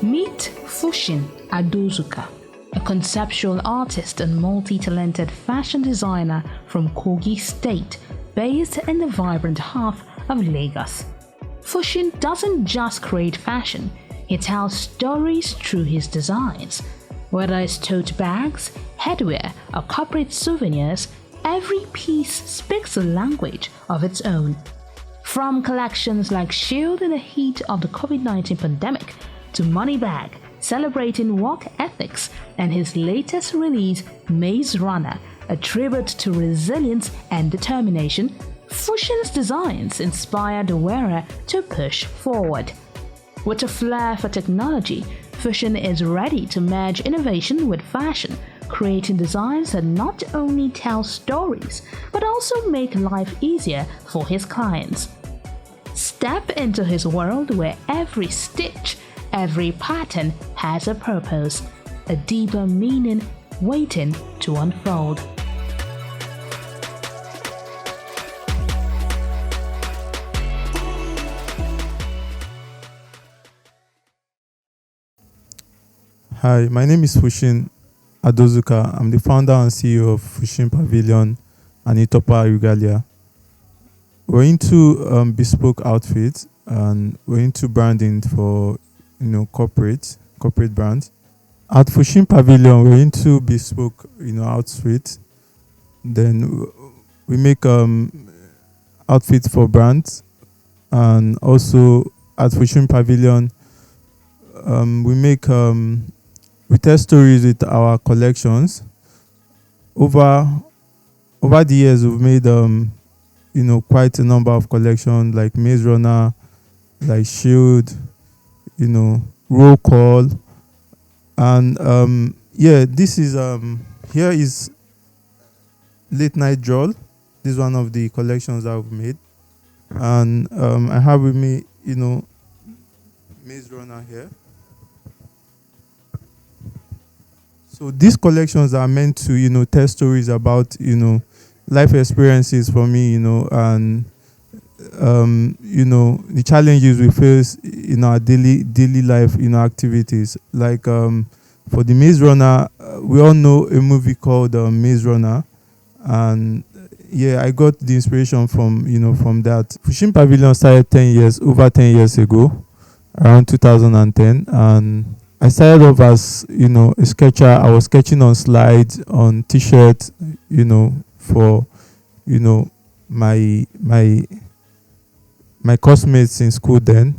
Meet Fushin Adozuka, a conceptual artist and multi-talented fashion designer from Kogi State, based in the vibrant heart of Lagos. Fushin doesn't just create fashion, he tells stories through his designs. Whether it's tote bags, headwear, or corporate souvenirs, every piece speaks a language of its own. From collections like Shield in the heat of the COVID-19 pandemic to Money Bag, celebrating work ethics, and his latest release, Maze Runner, a tribute to resilience and determination, Fushin's designs inspire the wearer to push forward. With a flair for technology, Fushin is ready to merge innovation with fashion, creating designs that not only tell stories, but also make life easier for his clients. Step into his world where every stitch, every pattern has a purpose, a deeper meaning waiting to unfold. Hi, my name is Fushin Adozuka. I'm the founder and CEO of Fushin Pavilion and Itopa Regalia. We're into bespoke outfits, and we're into branding for corporate brands. At Fushin Pavilion, we're into bespoke outfits. Then we make outfits for brands, and also at Fushin Pavilion, we tell stories with our collections. Over the years, we've made quite a number of collections like Maze Runner, like Shield, Roll Call, and this is here is Late Night Drawl. This is one of the collections that we've made, and I have with me Maze Runner here. So these collections are meant to tell stories about life experiences for me, and the challenges we face in our daily life activities. Like for the Maze Runner, we all know a movie called Maze Runner, and I got the inspiration from that. Fushin Pavilion started over 10 years ago, around 2010, and I started off as a sketcher. I was sketching on slides, on t-shirts, for my classmates in school then,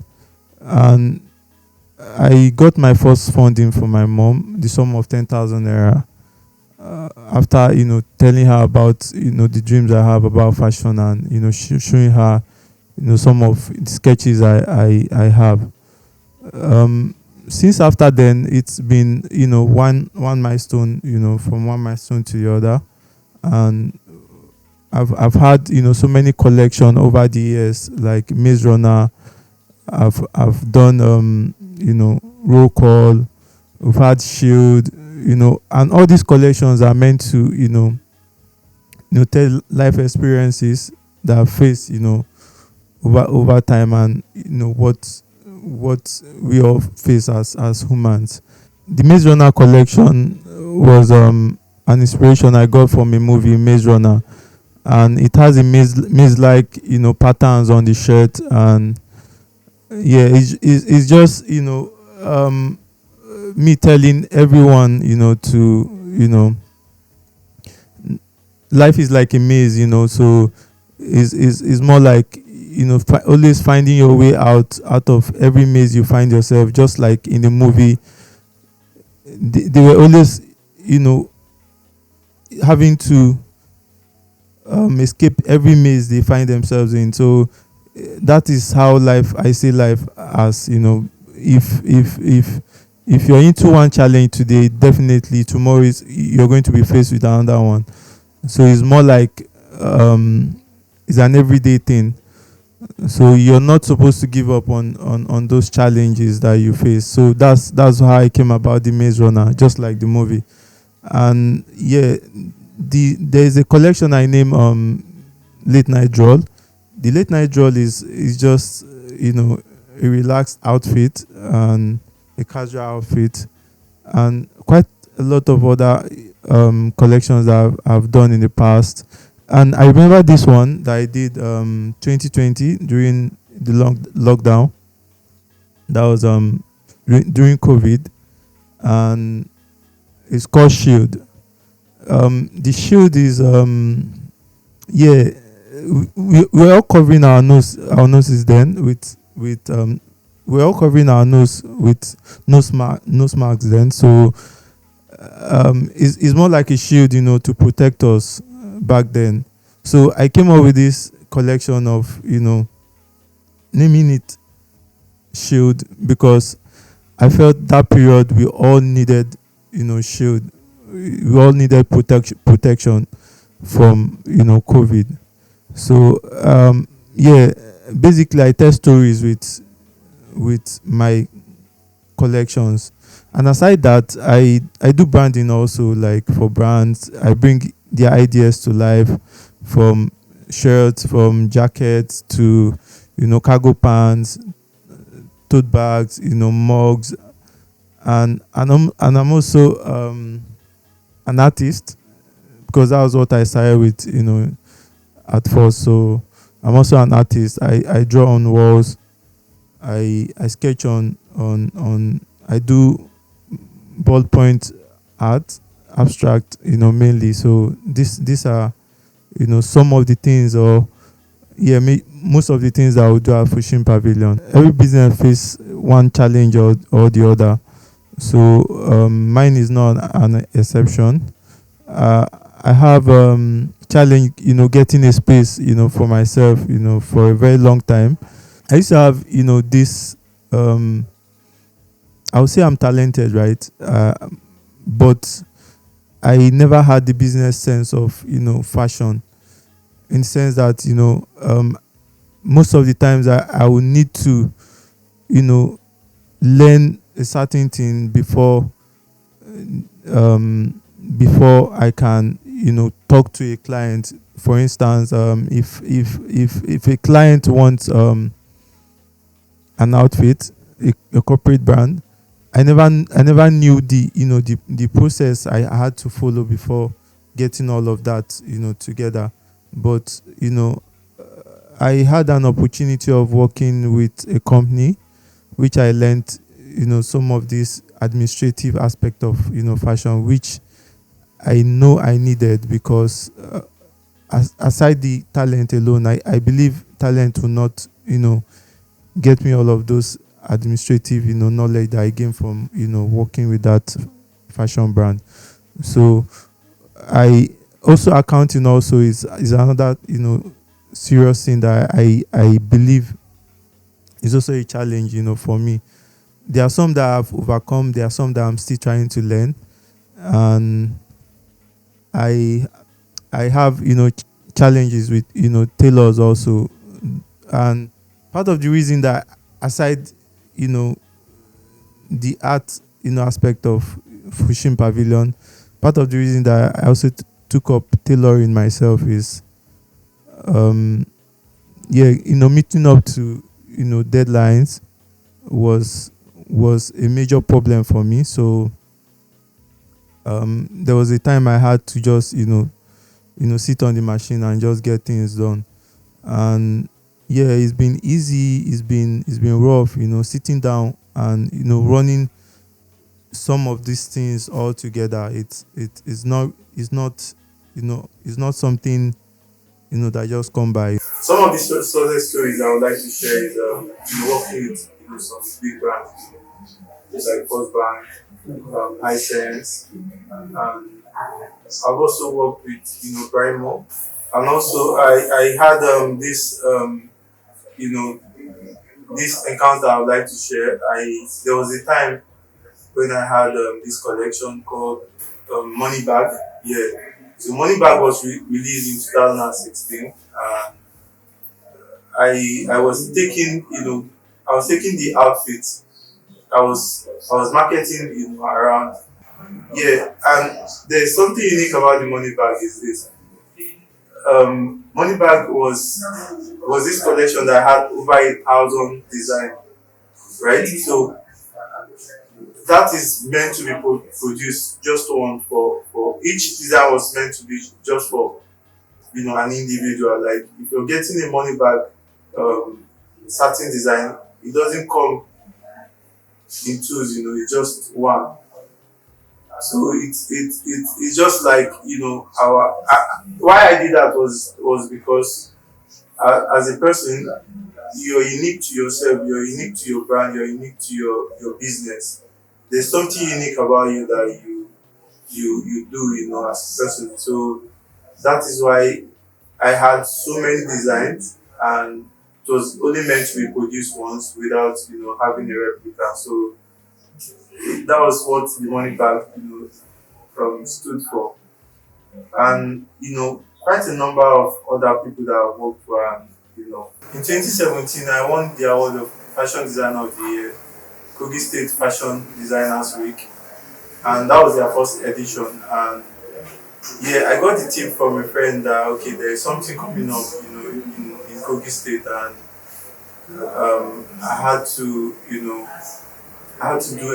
and I got my first funding from my mom, the sum of 10,000 naira. After telling her about the dreams I have about fashion, and showing her some of the sketches I have. Since after then, it's been one milestone, from one milestone to the other, and I've had so many collection over the years, like Maze Runner. I've done Roll Call. We've had Shield, and all these collections are meant to tell life experiences that I face over time, and what we all face as humans. The Maze Runner collection was an inspiration I got from a movie, Maze Runner, and it has a maze-like patterns on the shirt, and it's just me telling everyone to life is like a maze, so is more like always finding your way out of every maze you find yourself. Just like in the movie, they were always having to escape every maze they find themselves in. So that is how I see life as, if you're into one challenge today, definitely tomorrow you're going to be faced with another one. So it's more like it's an everyday thing. So you're not supposed to give up on those challenges that you face. So that's how I came about the Maze Runner, just like the movie. And there's a collection I name Late Night Drawl. The Late Night Drawl is just a relaxed outfit, and a casual outfit, and quite a lot of other collections that I've done in the past. And I remember this one that I did 2020 during the lockdown. That was during COVID, and it's called Shield. The shield is yeah, we're all covering our noses then with we're all covering our nose with nose marks then. So it's more like a shield, to protect us back then. So I came up with this collection of, naming it Shield, because I felt that period we all needed, shield. We all needed protection from, COVID. So yeah, basically I tell stories with my collections. And aside that, I do branding also, like for brands. I bring their ideas to life, from shirts, from jackets to, cargo pants, tote bags, mugs, and I'm also an artist, because that was what I started with, at first. So I'm also an artist. I draw on walls. I sketch on I do ballpoint art, abstract, mainly. So these are, some of the things, or yeah, most of the things that I would do at Fishing Pavilion. Every business face one challenge or the other. So mine is not an exception. uh, I have challenge, getting a space, for myself, for a very long time. I used to have, this. Um, I would say I'm talented, right? But I never had the business sense of, fashion, in the sense that, most of the times I would need to, you know, learn a certain thing um, before I can, talk to a client. For instance, if a client wants an outfit, a corporate brand, I never knew the process I had to follow before getting all of that, together. But I had an opportunity of working with a company, which I learned, some of this administrative aspect of, fashion, which I know I needed, because aside the talent alone, I believe talent will not, get me all of those administrative, knowledge that I gained from, working with that fashion brand. So I also, accounting also is another, serious thing that I believe is also a challenge, for me. There are some that I've overcome. There are some that I'm still trying to learn, and I I have, challenges with, tailors also. And part of the reason that, aside, you know the art, aspect of Fishing Pavilion, part of the reason that I also took up tailoring myself is, um yeah, meeting up to, deadlines was a major problem for me. So there was a time I had to just, sit on the machine and just get things done. And yeah, it's been easy, it's been rough, sitting down and, running some of these things all together. It's not something, that just come by. Some of the success stories I would like to share is, working with, some big brands, just like First Bank, Hisense, and I've also worked with, Brimo. And also I had you know this encounter I would like to share. I There was a time when I had this collection called Money Bag. Yeah, so Money Bag was released in 2016. I was taking, I was taking the outfit. I was marketing, around. Yeah, and there's something unique about the Money Bag is this. Money Bag was this collection that had over 1,000 design, right? So that is meant to be produced just one for each design was meant to be just for an individual. Like if you're getting a money bag, certain design, it doesn't come in twos. It's just one. So it's just like our why I did that was because as a person, you're unique to yourself, you're unique to your brand, you're unique to your business. There's something unique about you that you do, as a person. So that is why I had so many designs, and it was only meant to be produced once without having a replica. So that was what the money bag stood for. And quite a number of other people that I've worked for. And in 2017 I won the award of Fashion Designer of the Year, Kogi State Fashion Designers Week, and that was their first edition. And yeah, I got the tip from a friend that okay, there is something coming up, in Kogi State, and I had to, do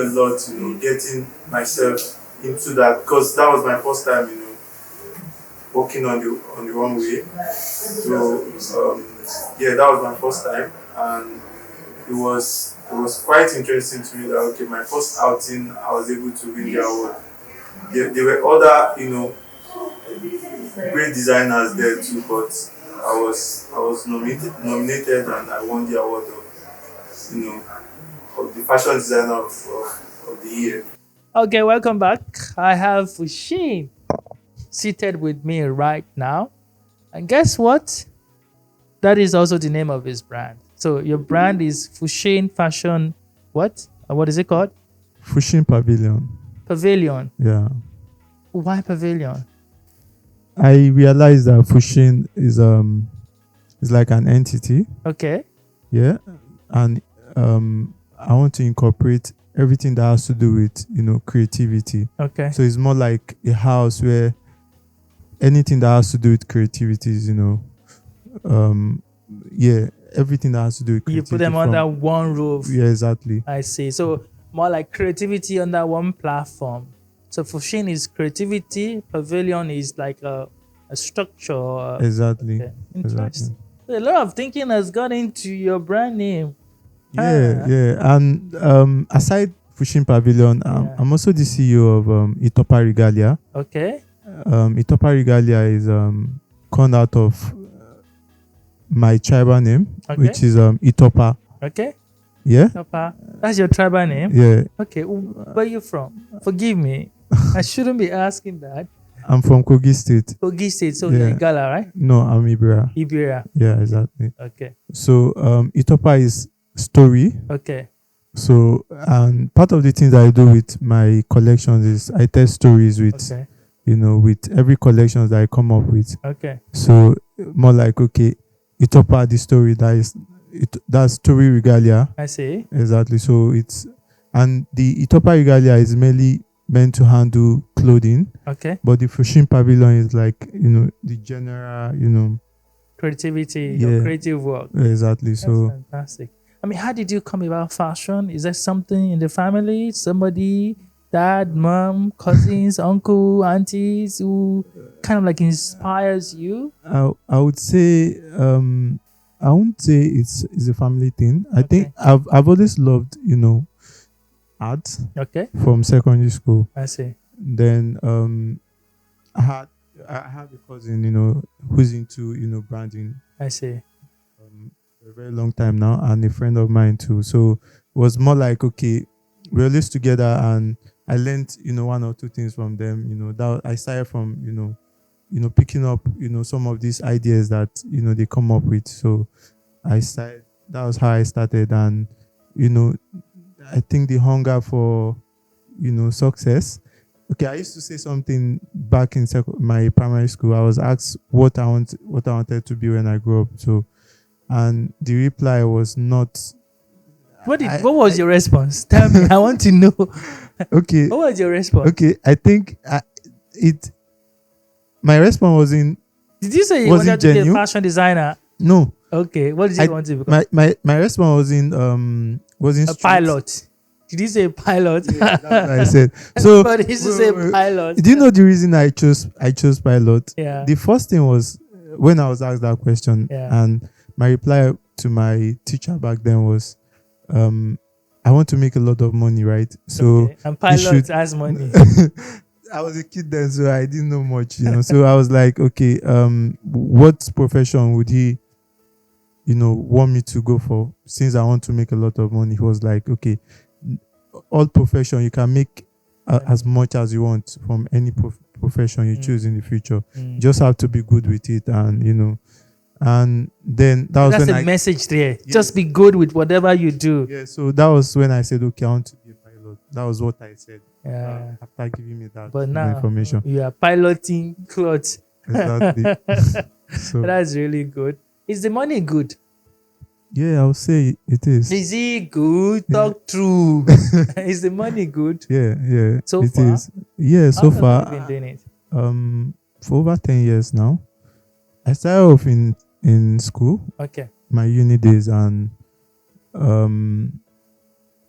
a lot, getting myself into that, because that was my first time, working on the runway. So yeah, that was my first time, and it was quite interesting to me that okay, my first outing, I was able to win the award. There were other, great designers there too, but I was nominated and I won the award of the fashion designer of the year. Okay, welcome back. I have Fushin seated with me right now. And guess what? That is also the name of his brand. So your brand is Fushin Fashion what? What is it called? Fushin Pavilion. Pavilion. Yeah. Why Pavilion? I realized that Fushin is like an entity. Okay. Yeah. And I want to incorporate everything that has to do with creativity. Okay. So it's more like a house where anything that has to do with creativity is everything that has to do with creativity. You put them under one roof. Yeah, exactly. I see. So more like creativity under one platform. So Fushin is creativity, Pavilion is like a structure. Exactly. Okay. Interesting. Exactly. So a lot of thinking has gone into your brand name. Yeah. And aside Fushin Pavilion, I'm also the CEO of Itopa Regalia. Okay. Itopa Regalia is called out of my tribal name, which is Itopa. Okay. Yeah. Itopa. That's your tribal name? Yeah. Okay. Where are you from? Forgive me. I shouldn't be asking that. I'm from Kogi State. Kogi State. So you're Igala, right? No, I'm Ibira. Ibira. Yeah, exactly. Okay. So Itopa is story. Okay. So and part of the things that I do with my collections is I tell stories with with every collection that I come up with. Okay. So more like okay, Itopa the story that's story regalia. I see. Exactly. So and the Itopa regalia is mainly meant to handle clothing. Okay. But the Fushin Pavilion is like the general creativity, your creative work. Exactly. That's so fantastic. I mean, how did you come about fashion? Is there something in the family? Somebody, dad, mom, cousins, uncle, aunties who kind of like inspires you? I would say I won't say it's a family thing. I think I've always loved art. Okay. From secondary school. I see. Then I had a cousin who's into branding. I see. A very long time now, and a friend of mine too. So it was more like okay, we were lived together, and I learned one or two things from them. That I started from picking up some of these ideas that they come up with. So that was how I started, and I think the hunger for success. Okay, I used to say something back in my primary school. I was asked what I wanted to be when I grew up. So, and the reply was not. What was your response? Tell me. I want to know. Okay. What was your response? Okay, I think my response was in. Did you say you wanted to be a fashion designer? No. Okay. What did you want to become? My response was in a pilot. Did you say pilot? Yeah, that's what I said. So But used to say pilot. do you know the reason I chose pilot? Yeah. The first thing was when I was asked that question, Yeah. and my reply to my teacher back then was, I want to make a lot of money, right? So Okay. And pilot should- has money. I was a kid then, so I didn't know much, So I was like, okay, what profession would he, want me to go for? Since I want to make a lot of money, he was like, okay, all profession you can make as much as you want from any profession you choose in the future. You just have to be good with it, and and then that was That's when the message there. Just be good with whatever you do. yeah. So that was when I said, okay, I want to be a pilot. That was what I said. Yeah. After giving me that But now information. you are piloting clothes. Exactly. So That's really good. Is the money good? yeah, I would say it is. Is it good? Talk true. Is the money good? Yeah. So it far? is. Yeah, so How long have far, you been doing it? for over 10 years now. I started off in school, Okay. my uni days, and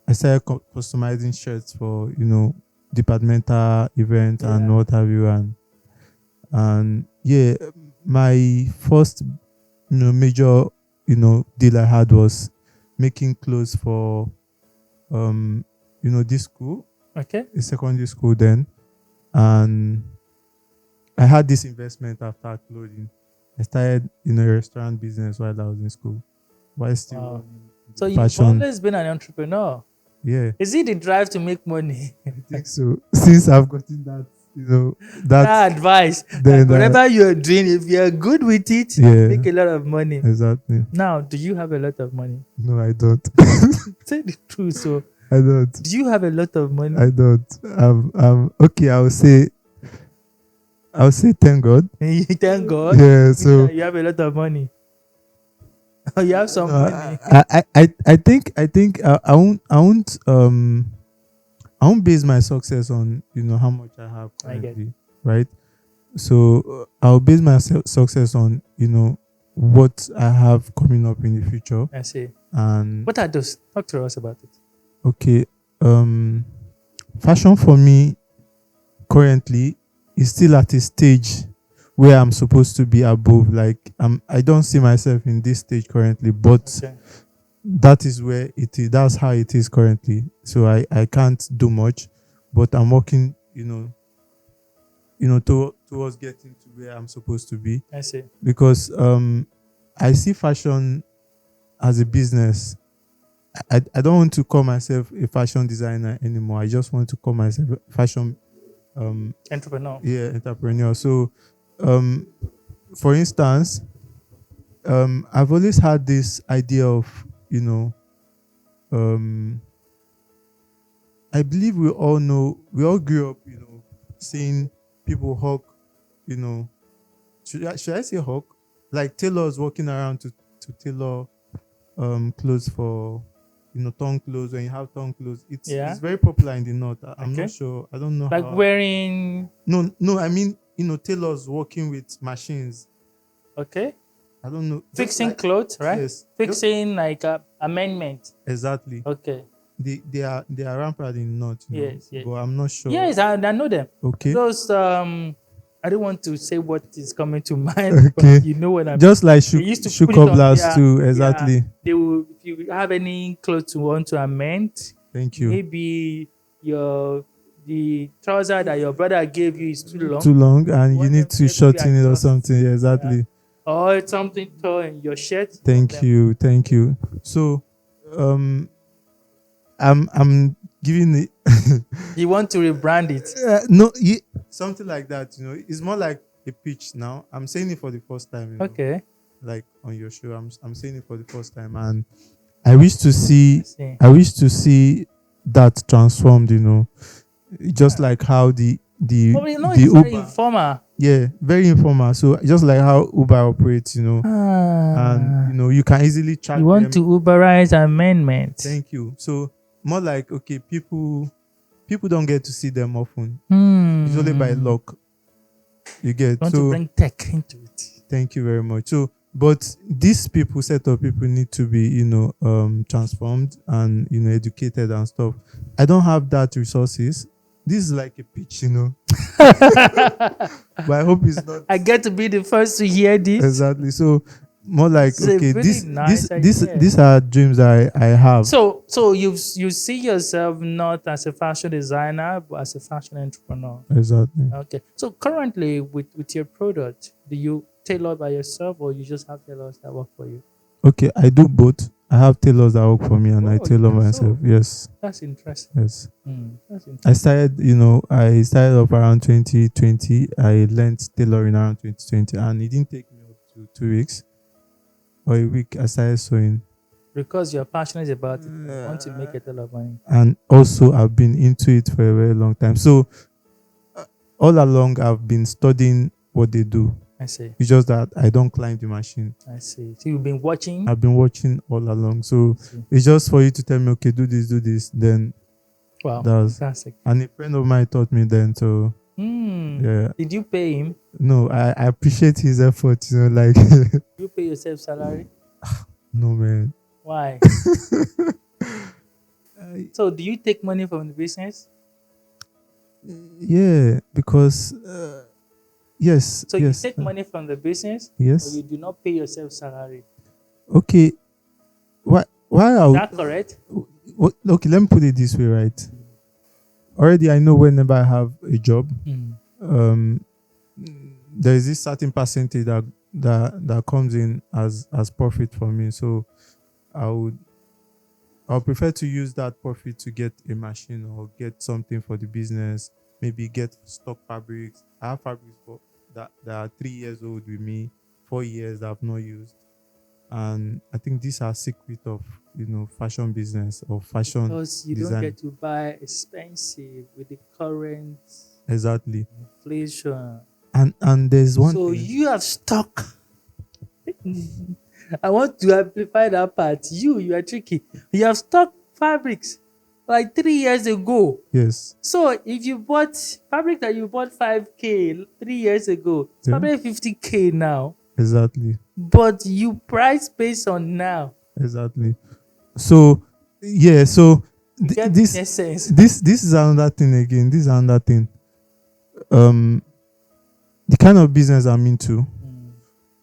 I started customizing shirts for departmental events and Yeah. what have you, and yeah, my first major deal I had was making clothes for this school, Okay. a secondary school then, and I had this investment after clothing. I started a restaurant business while I was in school, while still Wow. running So you've fashion. always been an entrepreneur. Yeah, Is it the drive to make money? I think so. Since I've gotten that, That that advice. then, Like whatever you're doing, if you're good with it, Yeah. make a lot of money. exactly. Now, do you have a lot of money? No, I don't. Say the truth. So, I don't. do you have a lot of money? I don't. Okay. I'll say thank God. Thank God. Yeah. So You have a lot of money. You have some no, money. I think I won't base my success on how much I have I get currently, right? So I'll base my success on what I have coming up in the future. I see. And What are those? Talk to us about it. okay, fashion for me currently is still at a stage where I'm supposed to be above. Like I don't see myself in this stage currently, but Okay. that is where it is. That's how it is currently. So I can't do much, but I'm working, towards getting to where I'm supposed to be, I see. because I see fashion as a business. I don't want to call myself a fashion designer anymore. I just want to call myself a fashion Entrepreneur. entrepreneur. So for instance, I've always had this idea of I believe we all grew up seeing people hawk, should I say hawk, like tailors walking around to tailor clothes for torn clothes. When you have torn clothes, it's very popular in the north. I'm Okay. not sure, I don't know Like how. wearing. No, I mean tailors working with machines. Okay. I don't know. Just Fixing like- clothes, right? Yes. Fixing like amendment. Exactly. Okay. They are rampant in the north. Yes. But I'm not sure. Yes, I know them. Okay. Those I don't want to say what is coming to mind, Okay. but you know what I mean. Just like They used to shoe put it on cobblers their- too. yeah, Exactly. they will, if you have any clothes you want to amend, Thank you. maybe the trouser that your brother gave you is too long, Too long, and you Want need them to to shorten it or adjust. something. Yeah, exactly. or it's something tore in your shirt. Thank you. So, I'm giving it. You want to rebrand it. No, something like that. It's more like a pitch now. I'm saying it for the first time. Okay. Like on your show, I'm saying it for the first time, and I wish to see that transformed. Just like how the Well, you know, the it's very Uber, informal. yeah, very informal. So just like how Uber operates, and you can easily track You want them. to Uberize amendments. Thank you. So more like, okay, people don't get to see them often. It's only by luck. You get Want so. to bring tech into it. Thank you very much. So But these people, set of people, need to be, transformed and, educated and stuff. I don't have that resources. This is like a pitch, but I hope it's not I get to be the first to hear this. exactly. So more like, It's a okay, really this nice this idea. these are dreams I have. So you see yourself not as a fashion designer, but as a fashion entrepreneur. Exactly. Okay. So currently, with your product, do you tailor by yourself, or you just have tailors that work for you? Okay, I do both. I have tailors that work for me and I Oh, tailor yeah, myself. so Yes. that's interesting. Yes. That's I interesting. started, up around 2020. I learned tailoring around 2020, and it didn't take me up to 2 weeks or a week. I started sewing. Because you're passionate about it, you want to make a lot of money. And also, I've been into it for a very long time. So, all along, I've been studying what they do. I see. It's just that I don't climb the machine. I see. So you've been watching. I've been watching all along. So, I see. it's just for you to tell me, okay, do this. Then, Wow, that's fantastic. and a friend of mine taught me then. So, yeah. Did you pay him? No, I appreciate his effort. Like, You pay yourself salary? no, man. Why? So do you take money from the business? Yeah, because yes. So yes, you take money from the business, or yes. you do not pay yourself salary? Okay. Why Is are that correct? okay? Let me put it this way, right? Already, I know whenever I have a job, um, there is this certain percentage that comes in as profit for me. So I'll prefer to use that profit to get a machine or get something for the business. Maybe get stock fabrics. I have fabrics that are 3 years old with me, 4 years that I've not used, and I think these are secret of fashion business or fashion Because you don't design. get to buy expensive with the current Exactly. inflation. And there's one So thing. you have stock. I want to amplify that part. You are tricky. You have stock fabrics like 3 years ago. Yes. So if you bought fabric that you bought 5K 3 years ago, it's Yeah. probably 50K now. Exactly. But you price based on now. Exactly. So yeah. So You get this business sense. this is another thing again. This is another thing. The kind of business I'm into,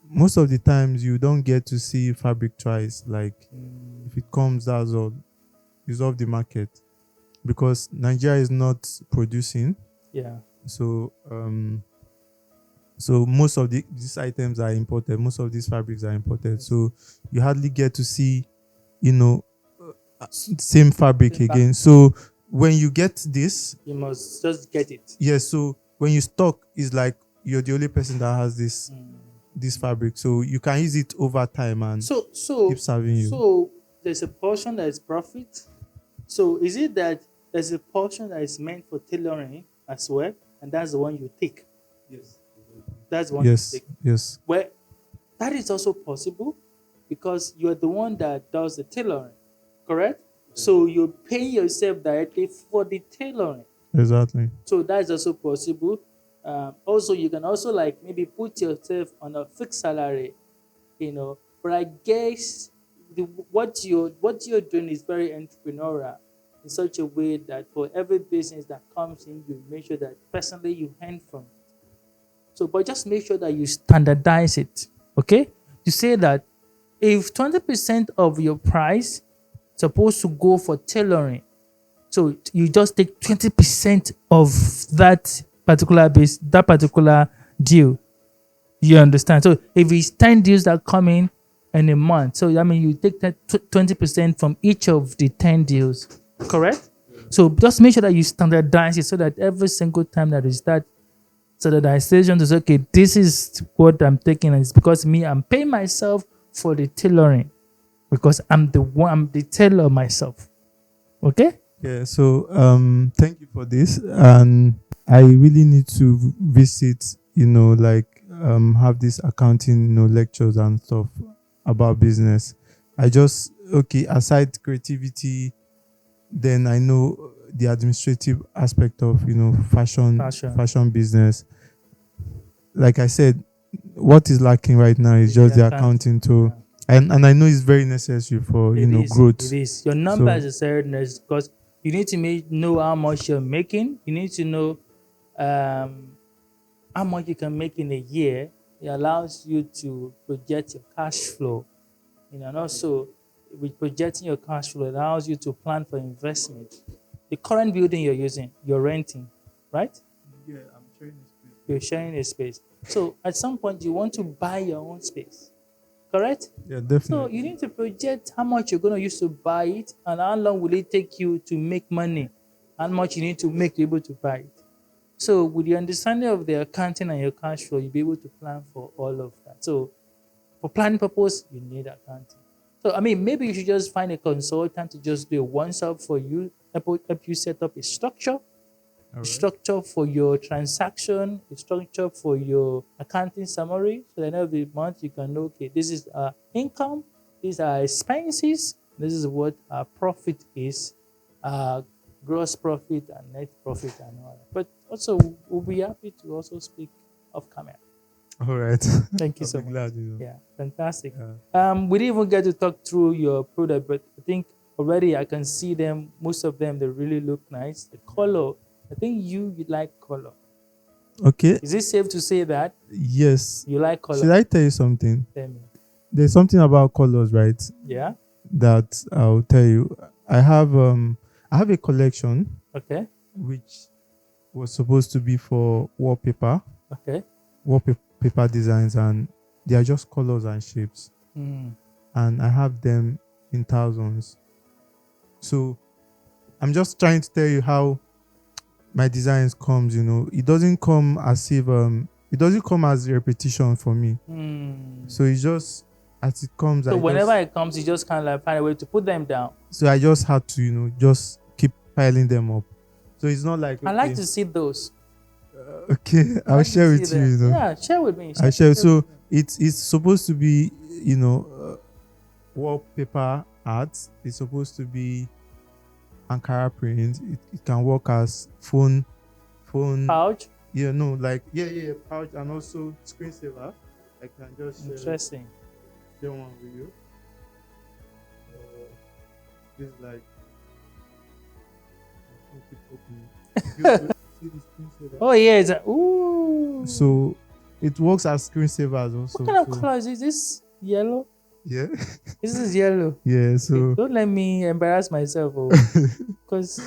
most of the times you don't get to see fabric twice. Like, if it comes, that's all. It's off the market because Nigeria is not producing. Yeah. So most of these items are imported. Most of these fabrics are imported. So you hardly get to see, same fabric Same again. So when you get this, You must just get it. yes. So when you stock, it's like you're the only person that has this fabric. So you can use it over time and So keep serving you. So there's a portion that is profit. So is it that there's a portion that is meant for tailoring as well, and that's the one you take? Yes. That's the one Yes. you take. Yes. Well, that is also possible because you're the one that does the tailoring, correct? So you pay yourself directly for the tailoring. Exactly. So that is also possible. Also, you can also like maybe put yourself on a fixed salary, But I guess what you're doing is very entrepreneurial in such a way that for every business that comes in, you make sure that personally you earn from it. So, but just make sure that you standardize it. Okay, you say that if 20% of your price supposed to go for tailoring, so you just take 20% of that particular deal. You understand? So if it's 10 deals that come in a month, so I mean you take that 20% from each of the 10 deals, correct? So just make sure that you standardize it so that every single time that is that standardization is okay, this is what I'm taking, and it's because I'm paying myself for the tailoring because I'm the tailor myself. Okay? Yeah. So thank you for this, and I really need to visit. Have this accounting, lectures and stuff about business. I just aside creativity, then I know the administrative aspect of fashion business. Like I said, what is lacking right now is It's just the accounting. accounting too. And I know it's very necessary for It is. growth. It is. Your numbers are serious because you need to know how much you're making. You need to know how much you can make in a year. It allows you to project your cash flow. And also with projecting your cash flow, it allows you to plan for investment. The current building you're using, you're renting, right? Yeah, I'm sharing a space. You're sharing a space. So at some point, you want to buy your own space, correct? Yeah, So definitely. you need to project how much you're going to use to buy it and how long will it take you to make money, how much you need to make to be able to buy it. So with the understanding of the accounting and your cash flow, you'll be able to plan for all of that. So for planning purpose, you need accounting. So I mean, maybe you should just find a consultant to just do a one-stop for you, help you set up a structure, All right. structure for your transaction, a structure for your accounting summary. So at the end of the month, you can know, okay, this is our income, these are expenses, this is what our profit is, gross profit and net profit and all that. But also, we'll be happy to also speak off camera. All right. Thank you I'll so be much. glad, Yeah, fantastic. Yeah. We didn't even get to talk through your product, but I think already I can see them. Most of them, they really look nice. The color, I think you like color. Okay. Is it safe to say that Yes. you like Should color? I tell you something? Tell me. There's something about colors, right? Yeah. That I'll tell you. I have a collection Okay. which was supposed to be for wallpaper designs, and they are just colors and shapes, and I have them in thousands. So I'm just trying to tell you how my designs comes. It doesn't come as if it doesn't come as repetition for me. So it's just as it comes. So whenever it comes, you just kind of like find a way to put them down. So I just had to just keep piling them up. So it's not like, I like to see those. Okay, I'll Like to share see with them. you. Yeah, share with me. I share. So it's supposed to be wallpaper art. It's supposed to be Ankara print. It can work as phone. pouch. Yeah, no, like yeah, pouch, and also screensaver. I can just Interesting. share one with you. This is like, I keep opening. See the screensaver? Oh yeah, it's ooh. So it works as screensavers also. What kind of color is this? Yellow? Yeah. This is yellow. Yeah. So Don't let me embarrass myself, because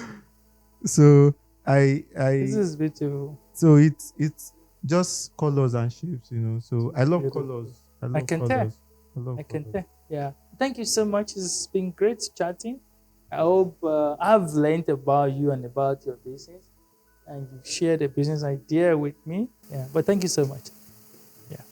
so I this is beautiful. so it's just colors and shapes. So I love Beautiful. colors. I love can colors. tell. I love I can colors. tell. Yeah. Thank you so much. It's been great chatting. I hope I've learned about you and about your business, and you've shared a business idea with me. Yeah. But thank you so much. Yeah.